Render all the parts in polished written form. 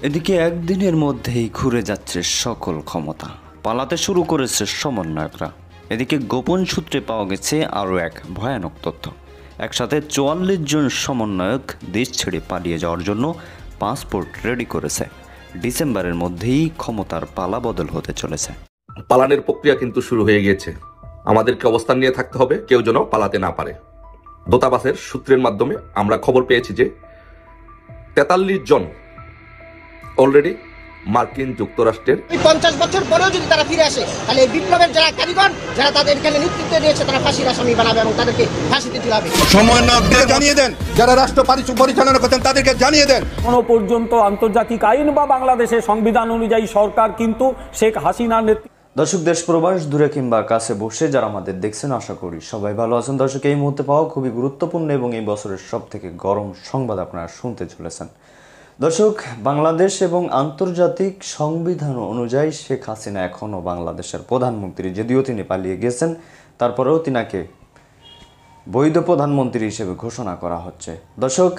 এদিকে একদিনের মধ্যেই ঘুরে যাচ্ছে সকল ক্ষমতা, পালাতে শুরু করেছে সমন্বয়করা। এদিকে গোপন সূত্রে পাওয়া গেছে আরও এক ভয়ানক তথ্য। একসাথে 44 জন সমন্বয়ক দেশ ছেড়ে পালিয়ে যাওয়ার জন্য পাসপোর্ট রেডি করেছে। ডিসেম্বরের মধ্যেই ক্ষমতার পালা বদল হতে চলেছে। পালানোর প্রক্রিয়া কিন্তু শুরু হয়ে গিয়েছে। আমাদেরকে অবস্থান নিয়ে থাকতে হবে, কেউ যেন পালাতে না পারে। দূতাবাসের সূত্রের মাধ্যমে আমরা খবর পেয়েছি যে 43 জন অলরেডি মার্কিন যুক্তরাষ্ট্রের 50 বছর পরেও যদি তারা ফিরে আসে, তাহলে এই বিপ্লবের যারা কারিগর, যারা তাদের এখানে নেতৃত্ব দিয়েছে, তারা ফাঁসির আসামি বানাবে এবং তাদেরকে ফাঁসিতে ঝুলাবে। সমন্বয়কদের জানিয়ে দেন, যারা রাষ্ট্র পরিচালনা করছেন তাদেরকে জানিয়ে দেন। এখনো পর্যন্ত আন্তর্জাতিক আইন বা বাংলাদেশের সংবিধান অনুযায়ী সরকার কিন্তু শেখ হাসিনার নেতৃত্বে। দর্শক, দেশ প্রবাস দূরে কিংবা কাছে বসে যারা আমাদের দেখছেন, আশা করি সবাই ভালো আছেন। দর্শক, এই মুহূর্তে পাওয়া খুবই গুরুত্বপূর্ণ এবং এই বছরের সব থেকে গরম সংবাদ আপনারা শুনতে চলেছেন। দর্শক, বাংলাদেশ এবং আন্তর্জাতিক সংবিধান অনুযায়ী শেখ হাসিনা এখনও বাংলাদেশের প্রধানমন্ত্রী। যদিও তিনি পালিয়ে গেছেন, তারপরেও তিনাকে বৈধ প্রধানমন্ত্রী হিসেবে ঘোষণা করা হচ্ছে। দর্শক,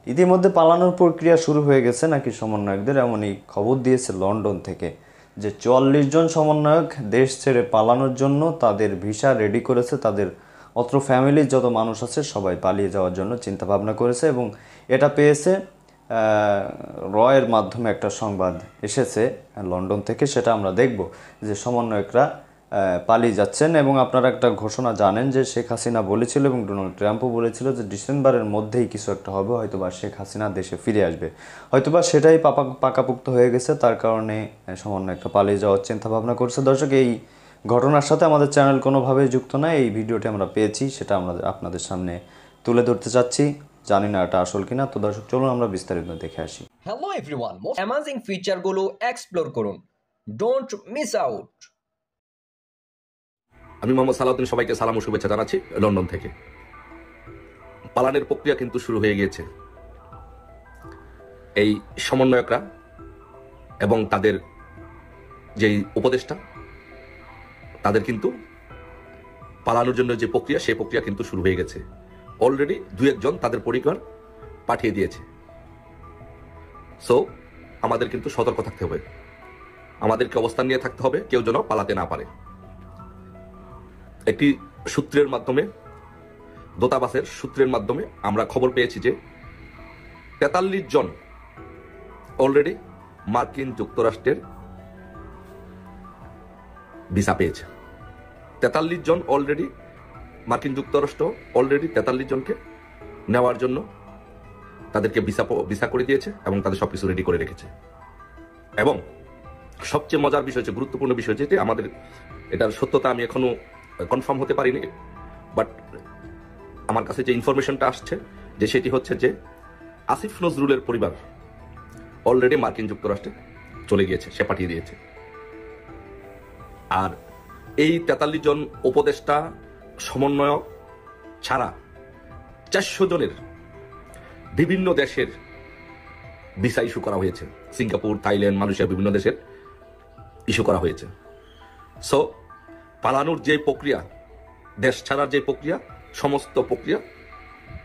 ইতিমধ্যে পালানোর প্রক্রিয়া শুরু হয়ে গেছে নাকি সমন্বয়কদের, এমনই খবর দিয়েছে লন্ডন থেকে যে 44 জন সমন্বয়ক দেশ ছেড়ে পালানোর জন্য তাদের ভিসা রেডি করেছে। তাদের অত্র ফ্যামিলির যত মানুষ আছে সবাই পালিয়ে যাওয়ার জন্য চিন্তা ভাবনা করেছে এবং এটা পেয়েছে রয়ের মাধ্যমে একটা সংবাদ এসেছে লন্ডন থেকে। সেটা আমরা দেখব যে সমন্বয়করা পালিয়ে যাচ্ছেন। এবং আপনারা একটা ঘোষণা জানেন যে শেখ হাসিনা বলেছিল এবং ডোনাল্ড ট্রাম্পও বলেছিল যে ডিসেম্বরের মধ্যেই কিছু একটা হবে, হয়তোবা শেখ হাসিনা দেশে ফিরে আসবে। হয়তোবা সেটাই পাকাপোক্ত হয়ে গেছে, তার কারণে সমন্বয়করা পালিয়ে যাওয়ার চিন্তা ভাবনা করছে। দর্শক, এই ঘটনার সাথে আমাদের চ্যানেল কোনোভাবেই যুক্ত নয়। এই ভিডিওটি আমরা পেয়েছি, সেটা আমরা আপনাদের সামনে তুলে ধরতে চাচ্ছি। জানি না এটা আসল কিনা। তো দর্শক, চলুন আমরা বিস্তারিত দেখে আসি। হ্যালো এভরিওয়ান, মোস্ট অ্যামেজিং ফিচারগুলো এক্সপ্লোর করুন, ডোন্ট মিস আউট। আমি মোহাম্মদ সালাউদ্দিন সবাইকে সালাম ও শুভেচ্ছা জানাচ্ছি লন্ডন থেকে। পালানোর প্রক্রিয়া কিন্তু শুরু হয়ে গিয়েছে। এই সমন্বয়করা এবং তাদের যেই উপদেষ্টা, তাদের কিন্তু পালানোর জন্য যে প্রক্রিয়া, সেই প্রক্রিয়া কিন্তু শুরু হয়ে গেছে। অলরেডি 2-1 জন তাদের পরিবার পাঠিয়ে দিয়েছে। সো আমাদের কিন্তু সতর্ক থাকতে হবে, আমাদেরকে অবস্থান নিয়ে থাকতে হবে, কেউ যেন পালাতে না পারে। একটি সূত্রের মাধ্যমে, দূতাবাসের সূত্রের মাধ্যমে আমরা খবর পেয়েছি যে 43 জন অলরেডি মার্কিন যুক্তরাষ্ট্রের ভিসা পেয়েছে। 43 জন অলরেডি মার্কিন যুক্তরাষ্ট্র অলরেডি 43 জনকে নেওয়ার জন্য তাদেরকে ভিসা করে দিয়েছে এবং তাদের সবকিছু রেডি করে রেখেছে। এবং সবচেয়ে মজার বিষয় হচ্ছে, গুরুত্বপূর্ণ বিষয় যেটি, আমাদের এটার সত্যতা আমি এখনো কনফার্ম হতে পারিনি, বাট আমার কাছে যে ইনফরমেশনটা আসছে যে সেটি হচ্ছে যে আসিফ নজরুলের পরিবার অলরেডি মার্কিন যুক্তরাষ্ট্রে চলে গিয়েছে, সে পাঠিয়ে দিয়েছে। আর এই 43 জন উপদেষ্টা সমন্বয়ক ছাড়া 400 জনের বিভিন্ন দেশের ভিসা ইস্যু করা হয়েছে। সিঙ্গাপুর, থাইল্যান্ড, মালয়েশিয়া, বিভিন্ন দেশের ইস্যু করা হয়েছে। সো পালানোর যে প্রক্রিয়া, দেশ ছাড়ার যে প্রক্রিয়া, সমস্ত প্রক্রিয়া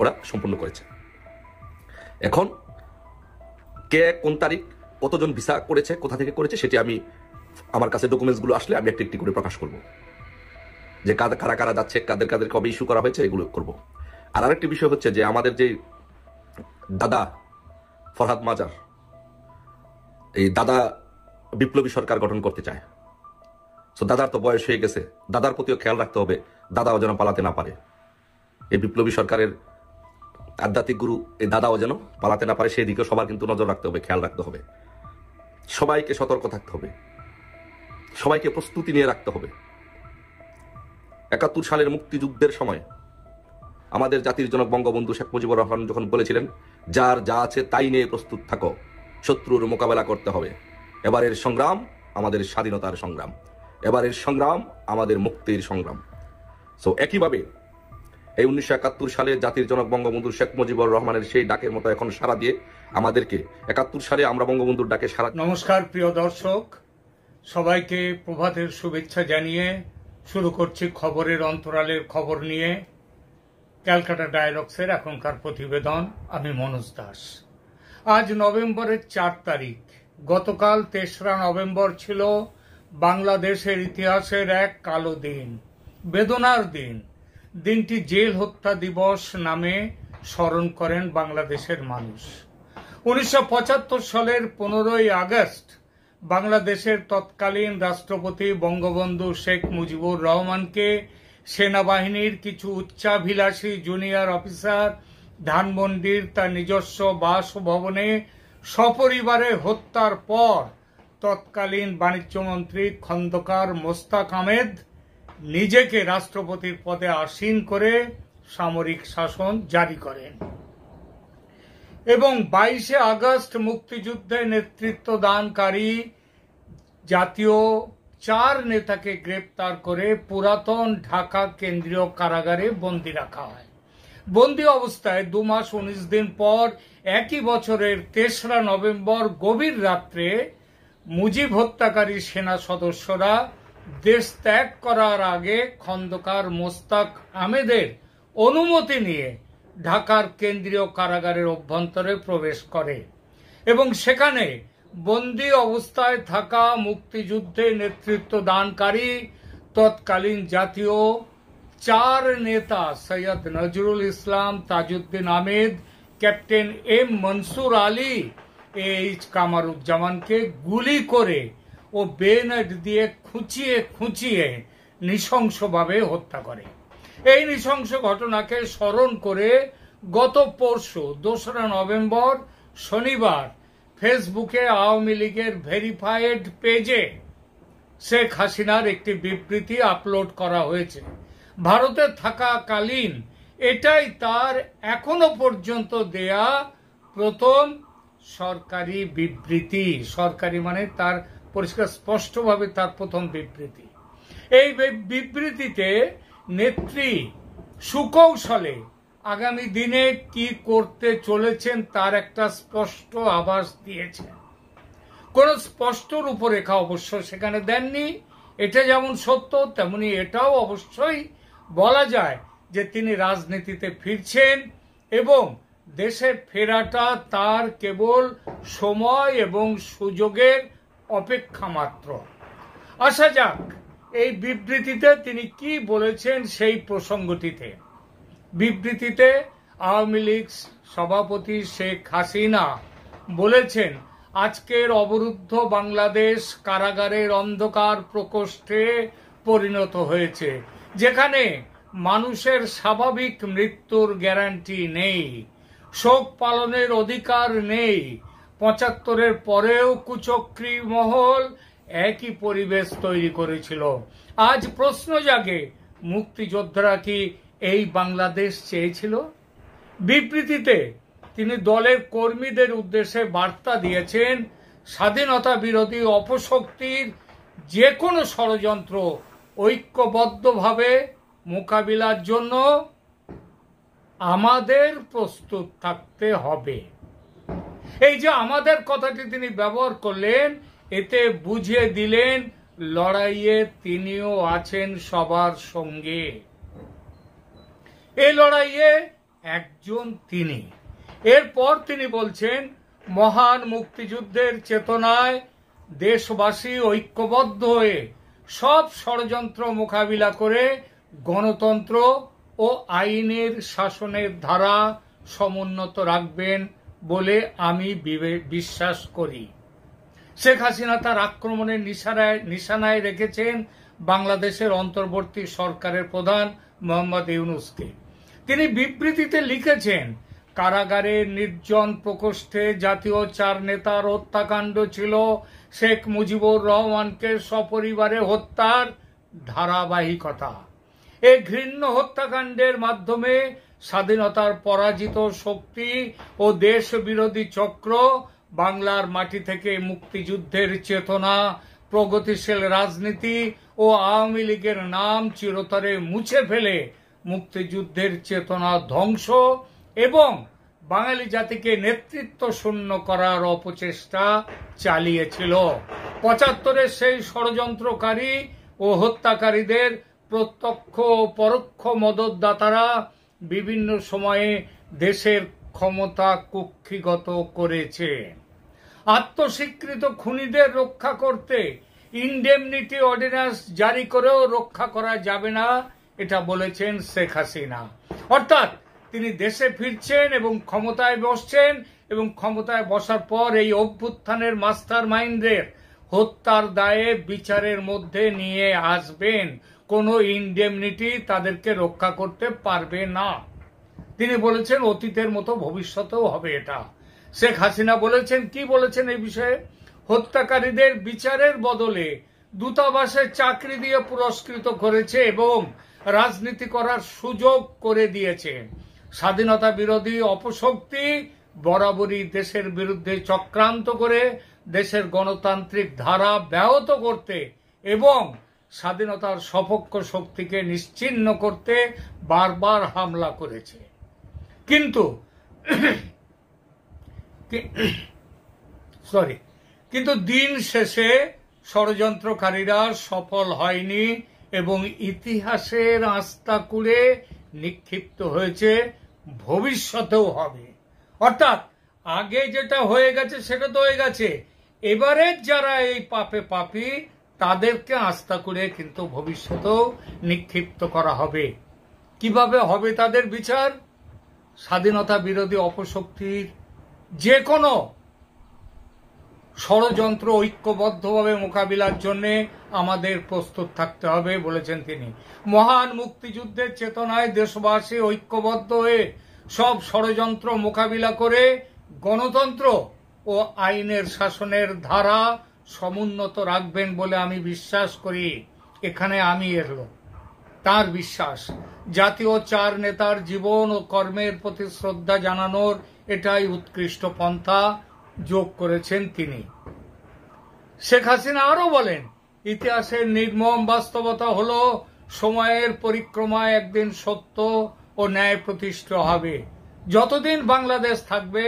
ওরা সম্পূর্ণ করেছে। এখন কে কোন তারিখ কতজন ভিসা করেছে, কোথা থেকে করেছে, সেটি আমি, আমার কাছে ডকুমেন্টসগুলো আসলে আমি একটি করে প্রকাশ করব, যে কারা কারা যাচ্ছে, কাদের কবে ইস্যু করা হয়েছে, এগুলো করব। আর আরেকটি বিষয় হচ্ছে যে আমাদের যে দাদা ফরহাদ মাজার, এই দাদা বিপ্লবী সরকার গঠন করতে চায়। সো দাদার তো বয়স হয়ে গেছে, দাদার প্রতিও খেয়াল রাখতে হবে, দাদাও যেন পালাতে না পারে। এই বিপ্লবী সরকারের আধ্যাত্মিক গুরু এই দাদাও যেন পালাতে না পারে, সেই দিকে সবার কিন্তু নজর রাখতে হবে, খেয়াল রাখতে হবে। সবাইকে সতর্ক থাকতে হবে, সবাইকে প্রস্তুতি নিয়ে রাখতে হবে। 71 সালের মুক্তিযুদ্ধের সময় আমাদের জাতির জনক বঙ্গবন্ধু শেখ মুজিবুর রহমান যখন বলেছিলেন, যার যা আছে তাই নিয়ে প্রস্তুত থাকো, শত্রুর মোকাবেলা করতে হবে। এবারের সংগ্রাম আমাদের স্বাধীনতার সংগ্রাম, এবারের সংগ্রাম আমাদের মুক্তির সংগ্রাম। সো একইভাবে এই 1971 সালে জাতির জনক বঙ্গবন্ধু শেখ মুজিবুর রহমানের সেই ডাকের মতো এখন সাড়া দিয়ে আমাদেরকে 71 সালে আমরা বঙ্গবন্ধুর ডাকে সাড়া। নমস্কার প্রিয় দর্শক, সবাইকে প্রভাতের শুভেচ্ছা জানিয়ে শুরু করছি খবরের অন্তরালের খবর নিয়ে ক্যালকাটা ডায়ালগসের এখনকার প্রতিবেদন। আমি মনোজ দাস। আজ নভেম্বরের 4 তারিখ। গতকাল ৩রা নভেম্বর ছিল বাংলাদেশের ইতিহাসের এক কালো দিন, বেদনার দিন। দিনটি জেল হত্যা দিবস নামে স্মরণ করেন বাংলাদেশের মানুষ। ১৯৭৫ সালের ১৫ই আগস্ট বাংলাদেশের তৎকালীন রাষ্ট্রপতি বঙ্গবন্ধু শেখ মুজিবুর রহমানকে সেনাবাহিনীর কিছু উচ্চাভিলাষী জুনিয়র অফিসার ধানমন্ডির তার নিজস্ব বাসভবনে সপরিবারে হত্যার পর তৎকালীন বাণিজ্যমন্ত্রী খন্দকার মোস্তাক আহমেদ নিজেকে রাষ্ট্রপতির পদে আসীন করে সামরিক শাসন জারি করেন এবং ২২শে আগস্ট মুক্তিযুদ্ধে নেতৃত্ব দানকারী জাতীয় 4 নেতাকে গ্রেপ্তার করে পুরাতন ঢাকা কেন্দ্রীয় কারাগারে বন্দী রাখা হয়। বন্দী অবস্থায় 2 মাস 19 দিন পর একই বছরের ৩রা নভেম্বর গভীর রাত্রে মুজিব হত্যাকারী সেনা সদস্যরা দেশ ত্যাগ করার আগে খন্দকার মোস্তাক আহমেদের অনুমতি নিয়ে ঢাকার কেন্দ্রীয় কারাগারের অভ্যন্তরে প্রবেশ করে এবং সেখানে বন্দী অবস্থায় থাকা মুক্তিযুদ্ধে নেতৃত্ব দানকারী তৎকালীন জাতীয় 4 নেতা Syed Nazrul Islam, Tajuddin Ahmed, captain M Mansur Ali, H কামারুজ্জামানকে গুলি করে ও বেনেট দিয়ে খুঁচিয়ে নৃশংসভাবে হত্যা করে। এই নৃশংস ঘটনাকে স্মরণ করে গত পরশু 2রা নভেম্বর শনিবার ফেসবুকে আওয়ামী লীগের ভেরিফাইড পেজে শেখ হাসিনার একটি বিবৃতি আপলোড করা হয়েছে। ভারতে থাকাকালীন এটাই তার এখনো পর্যন্ত দেয়া প্রথম সরকারি বিবৃতি। সরকারি মানে তার পরিষ্কার স্পষ্টভাবে তার প্রথম বিবৃতি। এই বিবৃতিতে নেত্রী সুকৌশলে আগামী দিনে কি করতে চলেছেন তার একটা স্পষ্ট আভাস দিয়েছেন। কোন স্পষ্ট রূপরেখা অবশ্য সেখানে দেননি। এটা যেমন সত্য তেমনি এটাও অবশ্যই বলা যায় যে তিনি রাজনীতিতে ফিরছেন এবং দেশে ফেরাটা তার কেবল সময় এবং সুযোগের অপেক্ষা মাত্র। আসা যাক এই বিবৃতিতে তিনি কি বলেছেন সেই প্রসঙ্গটিতে। বিবৃতিতে আওয়ামী লীগ সভাপতি শেখ হাসিনা বলেছেন, আজকের অবরুদ্ধ বাংলাদেশ কারাগারের অন্ধকার প্রকোষ্ঠে পরিণত হয়েছে, যেখানে মানুষের স্বাভাবিক মৃত্যুর গ্যারান্টি নেই, শোক পালনের অধিকার নেই। ৭৫-এর পরেও কুচক্রী মহল একই পরিবেশ তৈরি করেছিল। আজ প্রশ্ন জাগে, মুক্তিযোদ্ধারা কি এই বাংলাদেশ চেয়েছিল? বিবৃতিতে তিনি দলের কর্মীদের উদ্দেশ্যে বার্তা দিয়েছেন, স্বাধীনতা বিরোধী অপশক্তির যে কোনো ষড়যন্ত্র ঐক্যবদ্ধভাবে মোকাবিলার জন্য আমাদের প্রস্তুত থাকতে হবে। এই যে আমাদের কথাটি তিনি ব্যবহার করলেন, এতে বুঝিয়ে দিলেন লড়াইয়ে তিনিও আছেন সবার সঙ্গে। এই লড়াইয়ে একজন তিনি। এরপর তিনি বলছেন, মহান মুক্তিযুদ্ধের চেতনায় দেশবাসী ঐক্যবদ্ধ হয়ে সব ষড়যন্ত্র মোকাবিলা করে গণতন্ত্র ও আইনের শাসনের ধারা সমুন্নত রাখবেন বলে আমি বিশ্বাস করি। শেখ হাসিনা তার আক্রমণের নিশানায় রেখেছেন বাংলাদেশের অন্তর্বর্তী সরকারের প্রধান মোহাম্মদ ইউনূসকে। তিনি বিবৃতিতে লিখেছেন, কারাগারের নির্জন প্রকোষ্ঠে জাতীয় 4 নেতার হত্যাকাণ্ড ছিল শেখ মুজিবুর রহমানকে সপরিবারে হত্যার ধারাবাহিকতা। এই ঘৃণ্য হত্যাকাণ্ডের মাধ্যমে স্বাধীনতার পরাজিত শক্তি ও দেশ বিরোধী চক্র বাংলার মাটি থেকে মুক্তিযুদ্ধের চেতনা, প্রগতিশীল রাজনীতি ও আওয়ামী লীগের নাম চিরতরে মুছে ফেলে মুক্তিযুদ্ধের চেতনা ধ্বংস এবং বাঙালি জাতিকে নেতৃত্ব শূন্য করার অপচেষ্টা চালিয়েছিল। ৭৫-এর সেই ষড়যন্ত্রকারী ও হত্যাকারীদের প্রত্যক্ষ ও পরোক্ষ মদতদাতারা বিভিন্ন সময়ে দেশের ক্ষমতা কুক্ষিগত করেছে। আত্মস্বীকৃত খুনিদের রক্ষা করতে ইনডেমনিটি অর্ডিন্যান্স জারি করেও রক্ষা করা যাবে না, এটা বলেছেন শেখ হাসিনা। অর্থাৎ তিনি দেশে ফিরছেন এবং ক্ষমতায় বসছেন, এবং ক্ষমতায় বসার পর এই অভ্যুত্থানের মাস্টার মাইন্ডের হত্যার দায়ে বিচারের মধ্যে নিয়ে আসবেন। কোনো ইনডেমনিটি তাদেরকে রক্ষা করতে পারবে না। তিনি বলেছেন অতীতের মতো ভবিষ্যতেও হবে এটা। শেখ হাসিনা বলেছেন, কি বলেছেন এই বিষয়ে? হত্যাকারীদের বিচারের বদলে দূতাবাসে চাকরি দিয়ে পুরস্কৃত করেছে এবং রাজনীতি করার সুযোগ করে দিয়েছে। স্বাধীনতা বিরোধী অপশক্তি বরাবরই দেশের বিরুদ্ধে চক্রান্ত করে দেশের গণতান্ত্রিক ধারা ব্যাহত করতে এবং স্বাধীনতার সপক্ষ শক্তিকে নিশ্চিহ্ন করতে বারবার হামলা করেছে। কিন্তু দিন শেষে ষড়যন্ত্রকারীরা সফল হয়নি এবং ইতিহাসের আস্তাকুড়ে নিক্ষিপ্ত হয়েছে, ভবিষ্যতেও হবে। অর্থাৎ আগে যেটা হয়ে গেছে সেটা তো হয়ে গেছে, এবারে যারা এই পাপে পাপী তাদেরকে আস্তাকুড়ে কিন্তু ভবিষ্যতেও নিক্ষিপ্ত করা হবে। কিভাবে হবে তাদের বিচার? স্বাধীনতা বিরোধী অপশক্তির যে কোনো ষড়যন্ত্র ঐক্যবদ্ধভাবে মোকাবিলার জন্য আমাদের প্রস্তুত থাকতে হবে বলেছেন তিনি। মহান মুক্তিযুদ্ধের চেতনায় দেশবাসী ঐক্যবদ্ধ হয়ে সব ষড়যন্ত্র মোকাবিলা করে গণতন্ত্র ও আইনের শাসনের ধারা সমুন্নত রাখবেন বলে আমি বিশ্বাস করি। এখানে আমি এলো তার বিশ্বাস। জাতীয় চার নেতার জীবন ও কর্মের প্রতি শ্রদ্ধা জানানোর এটাই উৎকৃষ্ট পন্থা যোগ করেছেন তিনি। শেখ হাসিনা আরো বলেন, ইতিহাসের নির্মম বাস্তবতা হলো সময়ের পরিক্রমায় একদিন সত্য ও ন্যায় প্রতিষ্ঠা হবে। যতদিন বাংলাদেশ থাকবে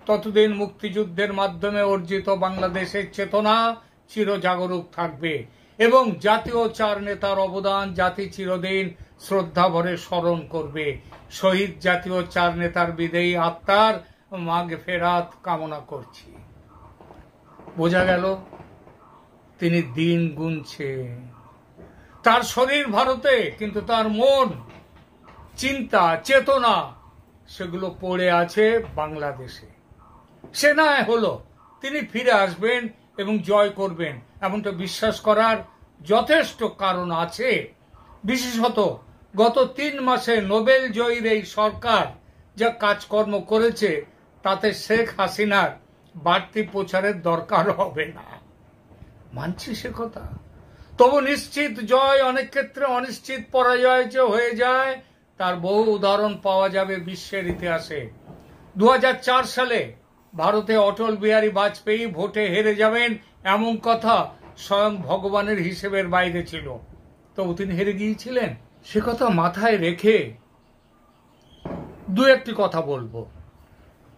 ততদিন মুক্তিযুদ্ধের মাধ্যমে অর্জিত বাংলাদেশের চেতনা চিরজাগরুক থাকবে এবং জাতীয় চার নেতার অবদান জাতি চিরদিন শ্রদ্ধা ভরে স্মরণ করবে। শহীদ জাতীয় চার নেতার বিদেয়ী আত্মার মাগফিরাত কামনা করছি। বোঝা গেল তিনি দিন গুনছেন। তার শরীর ভারতে, কিন্তু তার মন, চিন্তা, চেতনা সেগুলো পড়ে আছে বাংলাদেশে। সে না হলো তিনি ফিরে আসবেন এবং জয় করবেন এমনটা বিশ্বাস করার যথেষ্ট কারণ আছে। বিশেষত গত 3 মাসে নোবেল জয়ীর এই সরকার যা কাজকর্ম করেছে তাতে শেখ হাসিনার বাড়তি প্রচারের দরকার হবে না, মানছি সে কথা। তবু নিশ্চিত জয় অনেক ক্ষেত্রে অনিশ্চিত পরাজয় যে হয়ে যায় তার বহু উদাহরণ পাওয়া যাবে বিশ্বের ইতিহাসে। 2004 সালে ভারতে অটল বিহারী বাজপেয়ী ভোটে হেরে যাবেন এমন কথা স্বয়ং ভগবানের হিসেবের বাইরে ছিল, তবু তিনি হেরে গিয়েছিলেন। সে কথা মাথায় রেখে দু একটি কথা বলবো।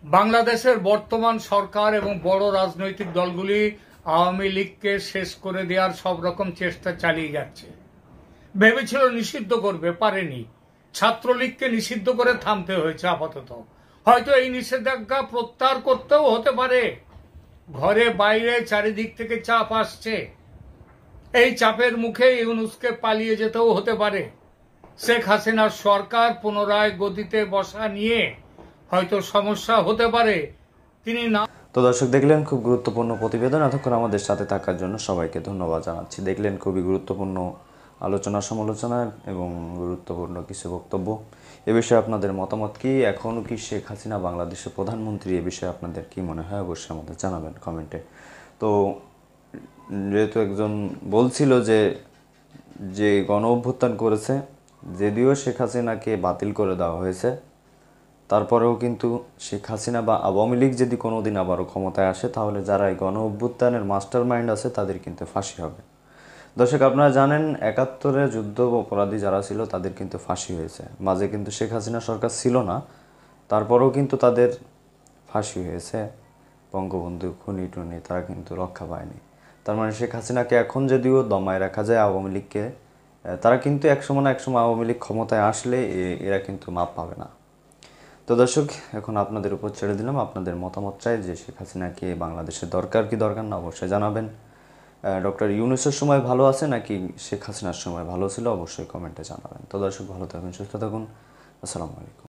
বাংলাদেশের বর্তমান সরকার এবং বড় রাজনৈতিক দলগুলি আওয়ামী লীগকে শেষ করে দেওয়ার সব রকম চেষ্টা চালিয়ে যাচ্ছে। ভেবেছিল নিষিদ্ধ করবে, পারেনি। ছাত্রলীগকে নিষিদ্ধ করে থামতে হয়েছে আপাতত। হয়তো এই নিষেধাজ্ঞা প্রত্যাহার করতেও হতে পারে। ঘরে বাইরে চারিদিক থেকে চাপ আসছে, এই চাপের মুখে ইউনূসকে পালিয়ে যেতেও হতে পারে। শেখ হাসিনার সরকার পুনরায় গদিতে বসা নিয়ে হয়তো সমস্যা হতে পারে। তিনি না। তো দর্শক দেখলেন খুব গুরুত্বপূর্ণ প্রতিবেদন। এতক্ষণ আমাদের সাথে থাকার জন্য সবাইকে ধন্যবাদ জানাচ্ছি। দেখলেন খুবই গুরুত্বপূর্ণ আলোচনা সমালোচনা এবং গুরুত্বপূর্ণ কিছু বক্তব্য। এ বিষয়ে আপনাদের মতামত কি? এখনও কি শেখ হাসিনা বাংলাদেশের প্রধানমন্ত্রী? এ বিষয়ে আপনাদের কি মনে হয় অবশ্যই আমাদের জানাবেন কমেন্টে। তো যেহেতু একজন বলছিল যে গণ অভ্যুত্থান করেছে, যদিও শেখ হাসিনাকে বাতিল করে দেওয়া হয়েছে, তারপরেও কিন্তু শেখ হাসিনা বা আওয়ামী লীগ যদি কোনোদিন আবারও ক্ষমতায় আসে তাহলে যারা এই গণ অভ্যুত্থানের মাস্টার মাইন্ড আছে তাদের কিন্তু ফাঁসি হবে। দর্শক আপনারা জানেন 71-এ যুদ্ধ অপরাধী যারা ছিল তাদের কিন্তু ফাঁসি হয়েছে। মাঝে কিন্তু শেখ হাসিনা সরকার ছিল না, তারপরেও কিন্তু তাদের ফাঁসি হয়েছে। বঙ্গবন্ধু খুনি টুনি তারা কিন্তু রক্ষা পায়নি। তার মানে শেখ হাসিনাকে এখন যদিও দমায় রাখা যায় আওয়ামী লীগকে, তারা কিন্তু একসময় না একসময় আওয়ামী লীগ ক্ষমতায় আসলে এরা কিন্তু মাপ পাবে না। তো দর্শক, এখন আপনাদের উপর ছেড়ে দিলাম, আপনাদের মতামত চাই যে শেখ হাসিনাকে বাংলাদেশের দরকার কি দরকার না অবশ্যই জানাবেন। ডক্টর ইউনূসের সময় ভালো আছে নাকি শেখ হাসিনার সময় ভালো ছিল অবশ্যই কমেন্টে জানাবেন। তো দর্শক, ভালো থাকুন, সুস্থ থাকুন, আসসালামু আলাইকুম।